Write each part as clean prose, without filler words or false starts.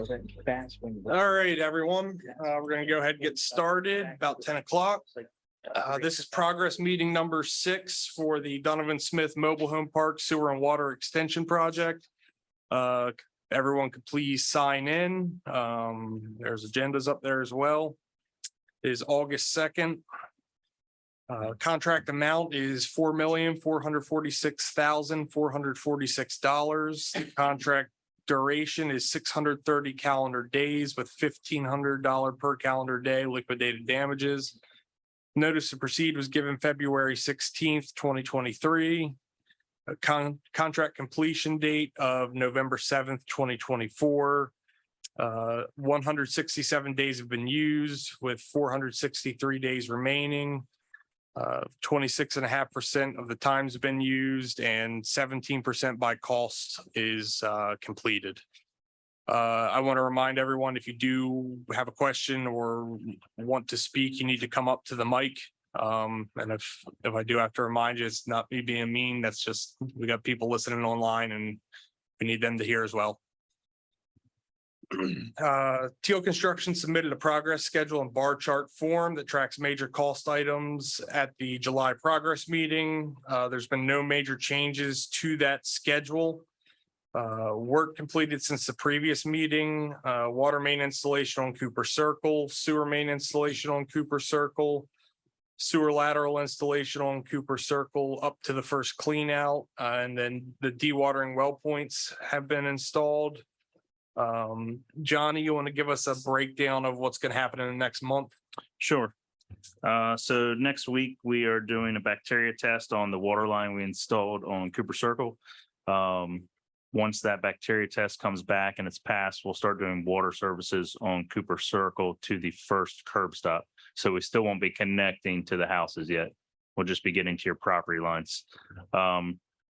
All right, everyone, we're gonna go ahead and get started about 10 o'clock. This is progress meeting number 6 for the Donovan Smith Mobile Home Park Sewer and Water Extension Project. Everyone could please sign in. There's agendas up there as well. It is August 2nd. Contract amount is $4,446,446. Contract duration is 630 calendar days with $1,500 per calendar day liquidated damages. Notice to proceed was given February 16th, 2023. Contract completion date of November 7th, 2024. 167 days have been used with 463 days remaining. 26.5% of the time's been used and 17% by cost is completed. I want to remind everyone, if you do have a question or want to speak, you need to come up to the mic. And if I do have to remind you, it's not me being mean. That's just, we got people listening online and we need them to hear as well. Teal Construction submitted a progress schedule and bar chart form that tracks major cost items at the July progress meeting. There's been no major changes to that schedule. Work completed since the previous meeting, water main installation on Cooper Circle, sewer main installation on Cooper Circle, sewer lateral installation on Cooper Circle up to the first clean out, and then the dewatering well points have been installed. Johnny, you want to give us a breakdown of what's going to happen in the next month? Sure. So next week we are doing a bacteria test on the water line we installed on Cooper Circle. Once that bacteria test comes back and it's passed, we'll start doing water services on Cooper Circle to the first curb stop. So we still won't be connecting to the houses yet. We'll just be getting to your property lines.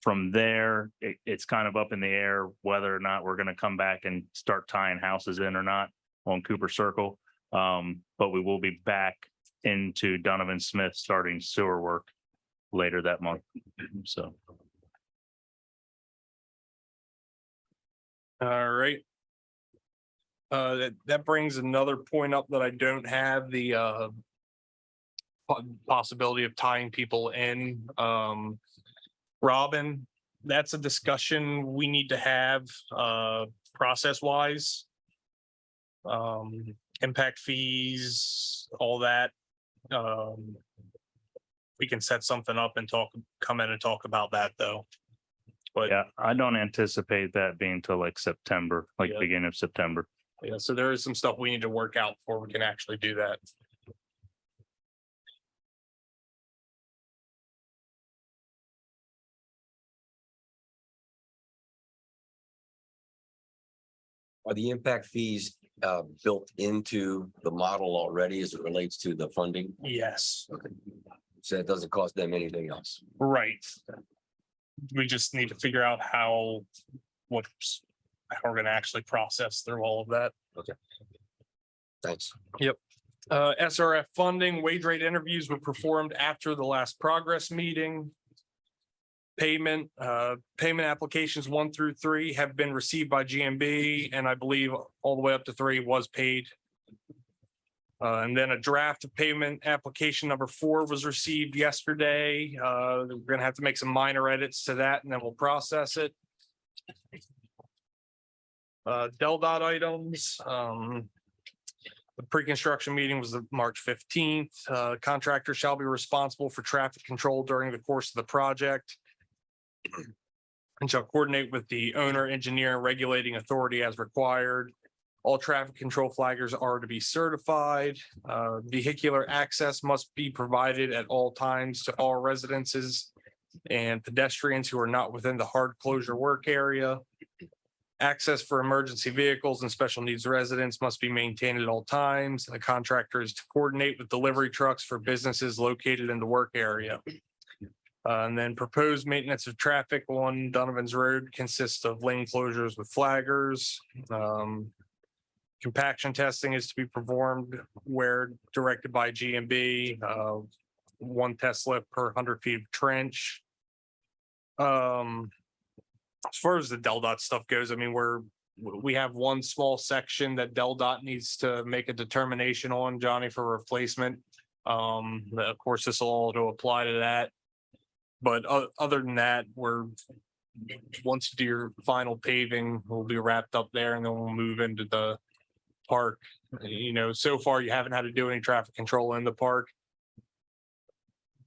From there, it's kind of up in the air whether or not we're going to come back and start tying houses in or not on Cooper Circle. But we will be back into Donovan Smith starting sewer work later that month. So. All right. That brings another point up that I don't have the possibility of tying people in. Robin, that's a discussion we need to have process wise. Impact fees, all that. We can set something up and come in and talk about that though. But yeah, I don't anticipate that being till like September, yeah. Beginning of September. Yeah, so there is some stuff we need to work out before we can actually do that. Are the impact fees built into the model already as it relates to the funding? Yes. Okay. So it doesn't cost them anything else. Right. We just need to figure out how we're going to actually process through all of that. Okay. Thanks. Yep. SRF funding, wage rate interviews were performed after the last progress meeting. Payment applications 1 through 3 have been received by GMB, and I believe all the way up to 3 was paid. And then a draft of payment application number 4 was received yesterday. We're going to have to make some minor edits to that, and then we'll process it. DelDOT items. The pre-construction meeting was March 15th. Contractor shall be responsible for traffic control during the course of the project and shall coordinate with the owner, engineer, and regulating authority as required. All traffic control flaggers are to be certified. Vehicular access must be provided at all times to all residences and pedestrians who are not within the hard closure work area. Access for emergency vehicles and special needs residents must be maintained at all times. The contractor is to coordinate with delivery trucks for businesses located in the work area. And then proposed maintenance of traffic on Donovan's Road consists of lane closures with flaggers. Compaction testing is to be performed where directed by GMB. 1 test lift per 100 feet of trench. As far as the DelDOT stuff goes, I mean, we're we have one small section that Del Dot needs to make a determination on, Johnny, for replacement. Of course, this will all apply to that. But other than that, once you do your final paving, we'll be wrapped up there and then we'll move into the park. You know, so far you haven't had to do any traffic control in the park.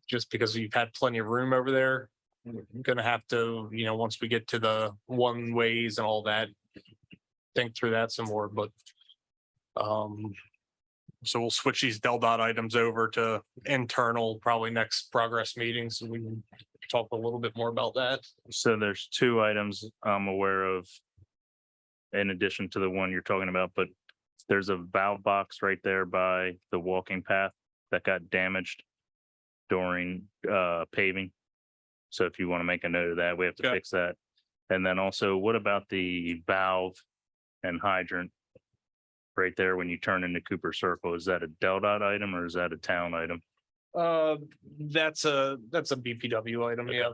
Just because you've had plenty of room over there. We're gonna have to, you know, once we get to the one ways and all that, think through that some more, but so we'll switch these Del Dot items over to internal, probably next progress meeting, so we can talk a little bit more about that. So there's two items I'm aware of in addition to the one you're talking about, but there's a valve box right there by the walking path that got damaged during paving. So if you want to make a note of that, we have to Okay. fix that. And then also, what about the valve and hydrant right there when you turn into Cooper Circle? Is that a Del Dot item or is that a town item? That's a BPW item, yeah.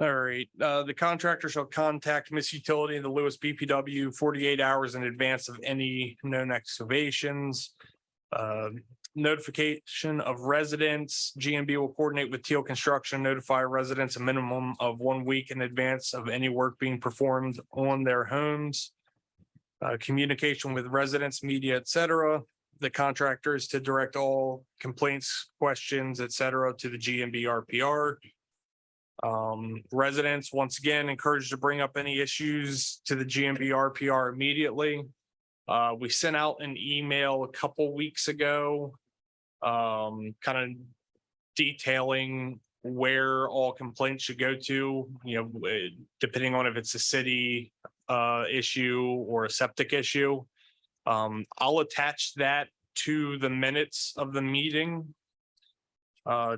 All right, the contractor shall contact Miss Utility and the Lewes BPW 48 hours in advance of any known excavations. Notification of residents, GMB will coordinate with Teal Construction, notify residents a minimum of 1 week in advance of any work being performed on their homes. Communication with residents, media, et cetera. The contractor is to direct all complaints, questions, et cetera, to the GMB RPR. Residents, once again, encouraged to bring up any issues to the GMB RPR immediately. We sent out an email a couple weeks ago, kind of detailing where all complaints should go to, you know, depending on if it's a city issue or a septic issue. I'll attach that to the minutes of the meeting,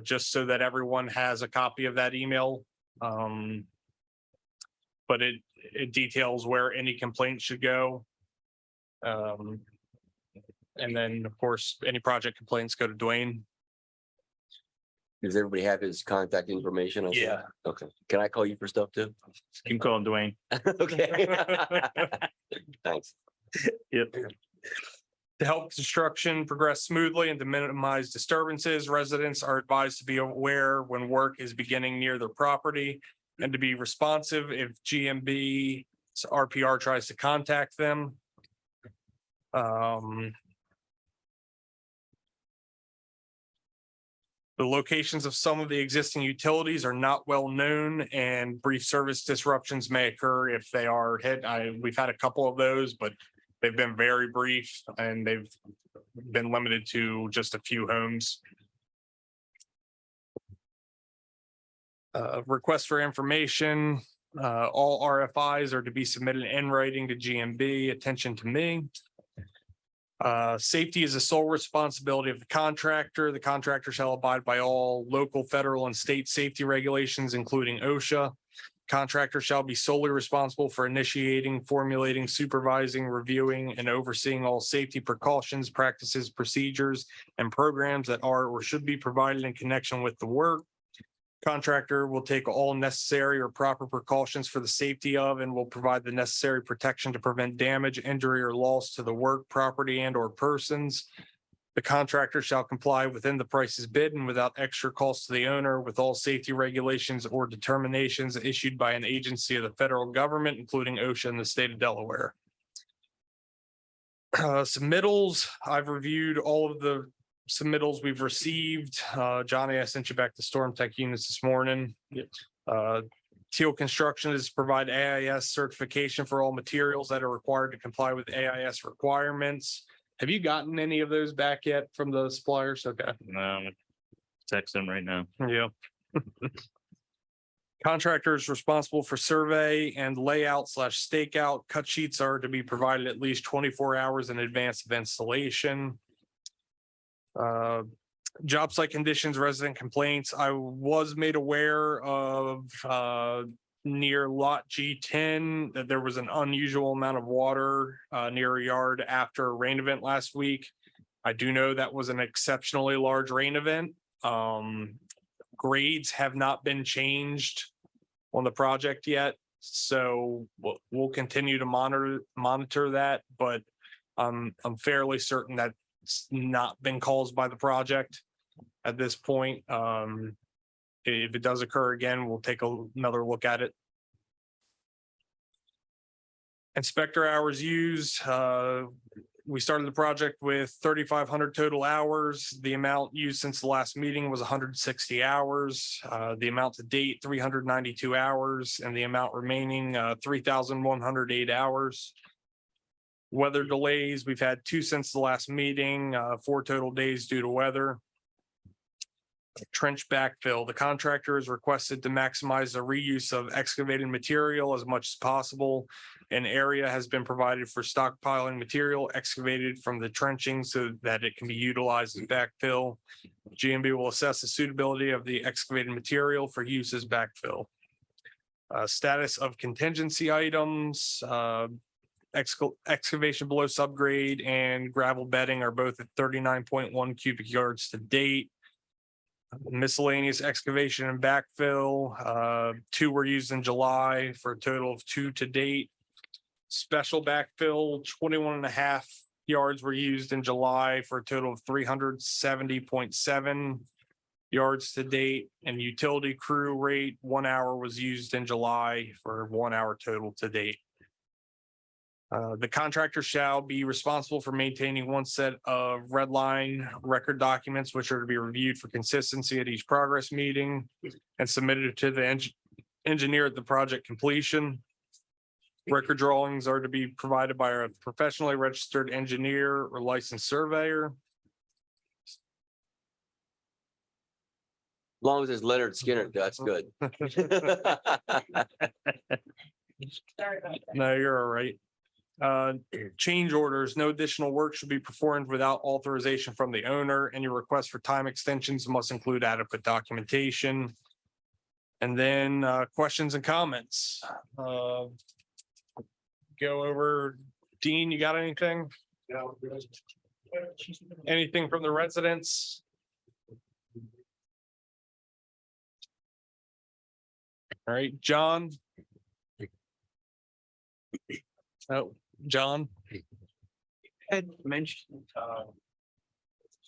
just so that everyone has a copy of that email. But it details where any complaints should go. And then, of course, any project complaints go to Dwayne. Does everybody have his contact information? I see? Yeah. Okay. Can I call you for stuff too? You can call him Dwayne. Okay. Thanks. Yep. To help construction progress smoothly and to minimize disturbances, residents are advised to be aware when work is beginning near their property and to be responsive if GMB RPR tries to contact them. The locations of some of the existing utilities are not well known and brief service disruptions may occur if they are hit. We've had a couple of those, but they've been very brief and they've been limited to just a few homes. Request for information. All RFIs are to be submitted in writing to GMB. Attention to me. Safety is the sole responsibility of the contractor. The contractor shall abide by all local, federal, and state safety regulations, including OSHA. Contractor shall be solely responsible for initiating, formulating, supervising, reviewing, and overseeing all safety precautions, practices, procedures, and programs that are or should be provided in connection with the work. Contractor will take all necessary or proper precautions for the safety of and will provide the necessary protection to prevent damage, injury, or loss to the work, property, and or persons. The contractor shall comply within the prices bid and without extra cost to the owner with all safety regulations or determinations issued by an agency of the federal government, including OSHA in the state of Delaware. Submittals, I've reviewed all of the submittals we've received. Johnny, I sent you back the storm tech units this morning. Teal Construction is to provide AIS certification for all materials that are required to comply with AIS requirements. Have you gotten any of those back yet from the suppliers? Okay. No, text him right now. Yeah. Contractors responsible for survey and layout / stakeout. Cut sheets are to be provided at least 24 hours in advance of installation. Job site conditions, resident complaints. I was made aware of near lot G10 that there was an unusual amount of water near a yard after a rain event last week. I do know that was an exceptionally large rain event. grades have not been changed on the project yet. So we'll continue to monitor that, but I'm fairly certain that it's not been caused by the project at this point. If it does occur again, we'll take another look at it. Inspector hours used, we started the project with 3,500 total hours. The amount used since the last meeting was 160 hours. The amount to date, 392 hours, and the amount remaining, 3,108 hours. Weather delays, we've had 2 since the last meeting, 4 total days due to weather. Trench backfill, the contractor is requested to maximize the reuse of excavated material as much as possible. An area has been provided for stockpiling material excavated from the trenching so that it can be utilized as backfill. GMB will assess the suitability of the excavated material for use as backfill. Status of contingency items, excavation below subgrade and gravel bedding are both at 39.1 cubic yards to date. Miscellaneous excavation and backfill, 2 were used in July for a total of 2 to date. Special backfill, 21.5 yards were used in July for a total of 370.7 yards to date. And utility crew rate, 1 hour was used in July for 1 hour total to date. The contractor shall be responsible for maintaining 1 set of red line record documents, which are to be reviewed for consistency at each progress meeting and submitted to the engineer at the project completion. Record drawings are to be provided by a professionally registered engineer or licensed surveyor. As long as it's Leonard Skinner, that's good. No, you're all right. Change orders, no additional work should be performed without authorization from the owner. Any request for time extensions must include adequate documentation. And then questions and comments. Go over, Dean, you got anything? Anything from the residents? All right, John? Oh, John? Had mentioned,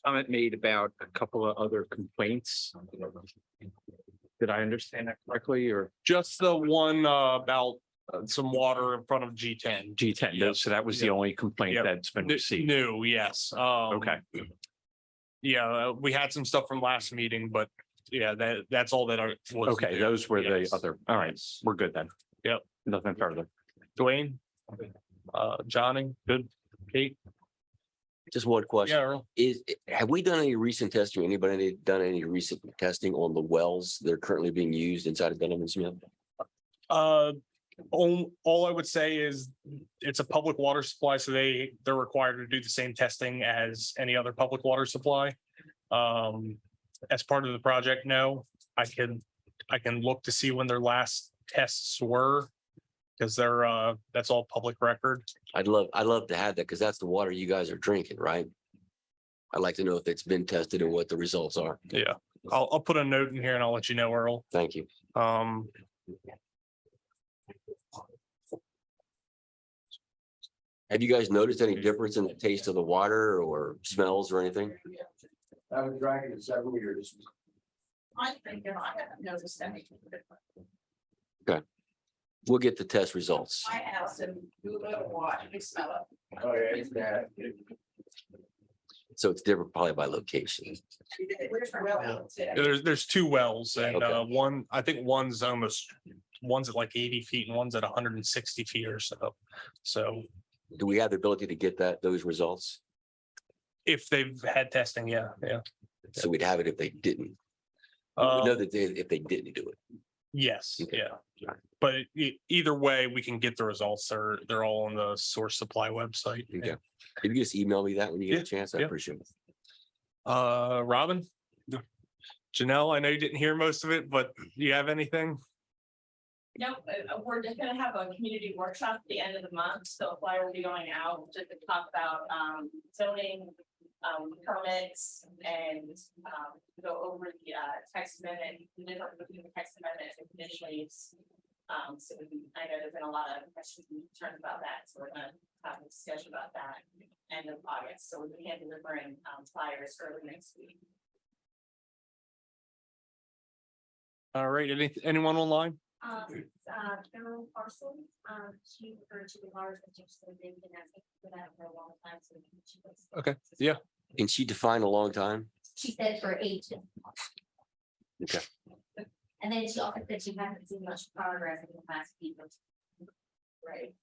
comment made about a couple of other complaints. Did I understand that correctly, or Just the one about some water in front of G10. G10? Yep. So that was the Yep. only complaint Yep. that's been received. New, yes. Okay, Yeah, we had some stuff from last meeting, but yeah, that's all that was. okay, new. those were the Yes. other, all right, Yes. we're good then. Yep. Nothing further. Dwayne? Johnny, good. Kate? Just one question. Yeah, Earl. Have we done any recent testing? Anybody done any recent testing on the wells that are currently being used inside of Dunham and Smith? All I would say is it's a public water supply, so they're required to do the same testing as any other public water supply. As part of the project, no, I can look to see when their last tests were. Because that's all public record. I'd love to have that because that's the water you guys are drinking, right? I'd like to know if it's been tested and what the results are. Yeah, I'll put a note in here and I'll let you know, Earl. Thank you. Have you guys noticed any difference in the taste of the water or smells or anything? I've been drinking it several years. I think I haven't noticed anything different. We'll get the test results. My house and you go watch, you smell it. Oh, yeah, it's bad. So it's different probably by location. Which well, There's 2 wells and Okay. I think one's at like 80 feet and one's at 160 feet or so. So Do we have the ability to get those results? if they've had testing, yeah. So we'd have it if they didn't. We know Um, that if they didn't do it. Yes, Okay. yeah. But either way, we can get the results. They're all on the source supply website. Okay. If you just email me that when you get a chance, I yeah. appreciate it. Robin? Janelle, I know you didn't hear most of it, but do you have anything? No, we're just gonna have a community workshop at the end of the month, so a flyer will be going out just to talk about zoning, permits and, go over the, text amendment, the difference between the text amendment and conditional use. So I know there's been a lot of questions and concerns about that, so we're gonna have a discussion about that end of August, so we'll be hand delivering, flyers early next week. All right, anyone online? Carol Parsons, she referred to the large potential, they've been asking for that for a long time, so she was. Okay, yeah. Can she define a long time? She said for ages. Okay. And then she also said she hasn't seen much progress in the past few years. Right.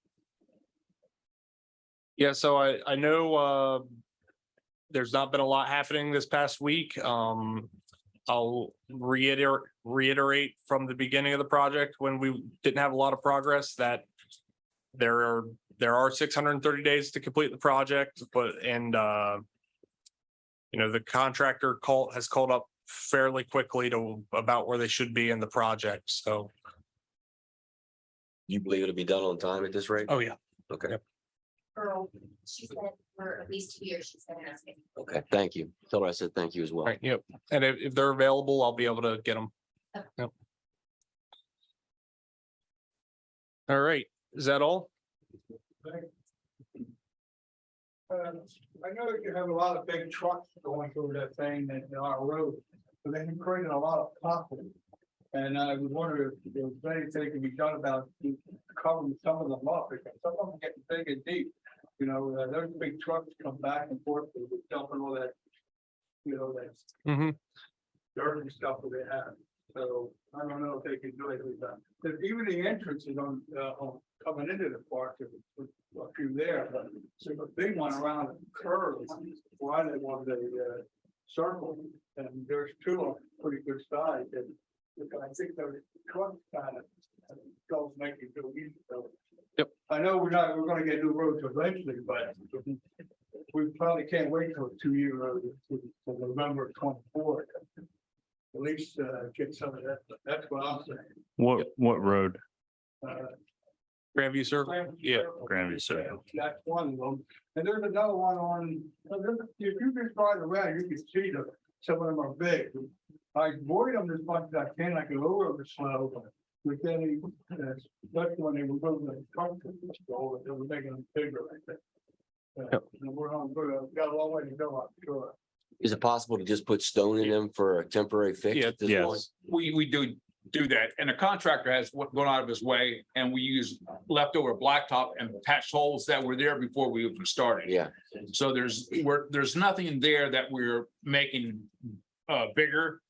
Yeah, so I know there's not been a lot happening this past week. I'll reiterate from the beginning of the project when we didn't have a lot of progress that there are 630 days to complete the project, but the contractor has called up fairly quickly to about where they should be in the project. So, You believe it'll be done on time at this rate? oh yeah. Okay, Yep. Girl, she said for at least 2 years, she's been asking. okay, thank you. Tell her I said thank you as well. Right, yep. And if they're available, I'll be able to get them. Okay. Yep. All right, is that all? I know that you have a lot of big trucks going through that thing and our road, but then you're creating a lot of pothole. And I was wondering if there was anything can be done about covering some of them up, because some of them getting big and deep. Those big trucks come back and forth, with dumping all that, that Mm-hmm. dirt and stuff that they have. So I don't know if they can do anything about it. But even the entrances on coming into the park, there's a few there, but there's a big one around the curve. Why they want the circle, and there's two of pretty good size, and I think those trucks kind of don't make it go easy. So Yep. I know we're gonna get new roads eventually, but we probably can't wait till 2 years to November 24th. At least get some of that. That's what I'm saying. What road? Grandview Circle? Yeah. Grandview Circle. That's one of them. And there's another one on, if you just drive around, you can see some of them are big. I avoid them as much as I can. I go over them slow. But then that's when they were moving the truck, they were making them bigger like that. And we're got a long way to go, I'm sure. Is it possible to just put stone in them for a temporary fix? Yeah, at this yes. point? We do that, and the contractor has gone out of his way, and we use leftover blacktop and patch holes that were there before we even started. Yeah, So there's nothing there that we're making bigger.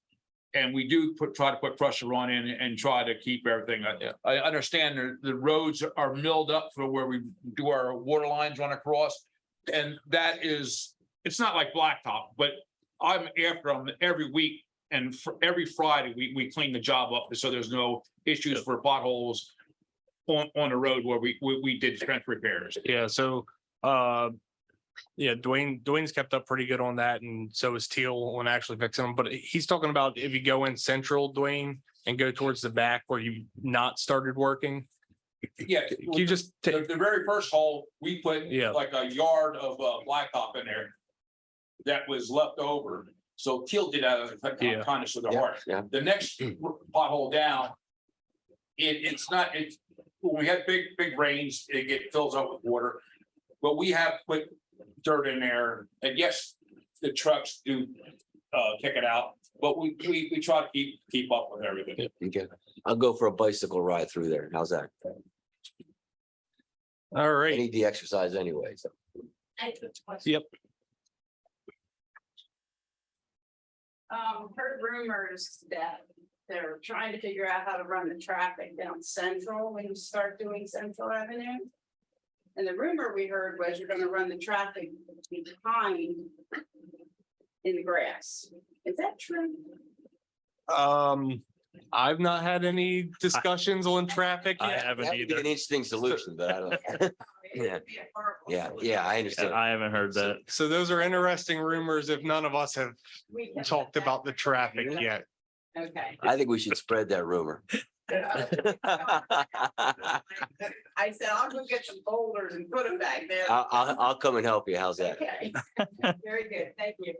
And we do try to put pressure on in and try to keep everything. I understand the roads are milled up for where we do our water lines run across. And it's not like blacktop, but I'm after them every week. And for every Friday, we clean the job up so there's no issues for potholes on the road where we did trench repairs. Yeah, so Dwayne's kept up pretty good on that, and so is Teal on actually fixing them. But he's talking about if you go in central, Dwayne, and go towards the back where you not started working. Yeah. Can you just take, The very first hole, we put Yeah. like a yard of blacktop in there that was left over. So Teal did that Yeah. kind of to the yeah, heart. yeah. The next pothole down, it's when we had big rains, it fills up with water. But we have put dirt in there, and yes, the trucks do kick it out, but we try to keep up with everything. Okay. I'll go for a bicycle ride through there. How's that? all I right, need the exercise anyway, so. I have a question. Yep. Heard rumors that they're trying to figure out how to run the traffic down Central when you start doing Central Avenue. And the rumor we heard was you're gonna run the traffic behind in the grass. Is that true? I've not had any discussions on traffic I yet. haven't That would be either. an interesting solution, but I don't. Yeah. Yeah, I understand. I haven't heard that. So those are interesting rumors if none of us have We can- talked about the traffic yet. Okay. I think we should spread that rumor. I said, I'll go get some boulders and put them back there. I'll come and help you. How's that? Okay, very good, thank you.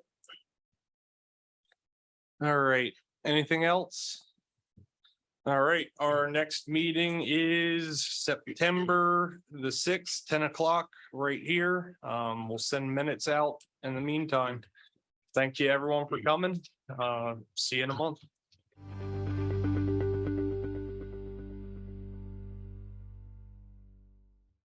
All right, anything else? All right, our next meeting is September the 6th, 10 o'clock, right here. We'll send minutes out in the meantime. Thank you, everyone, for coming. See you in a month.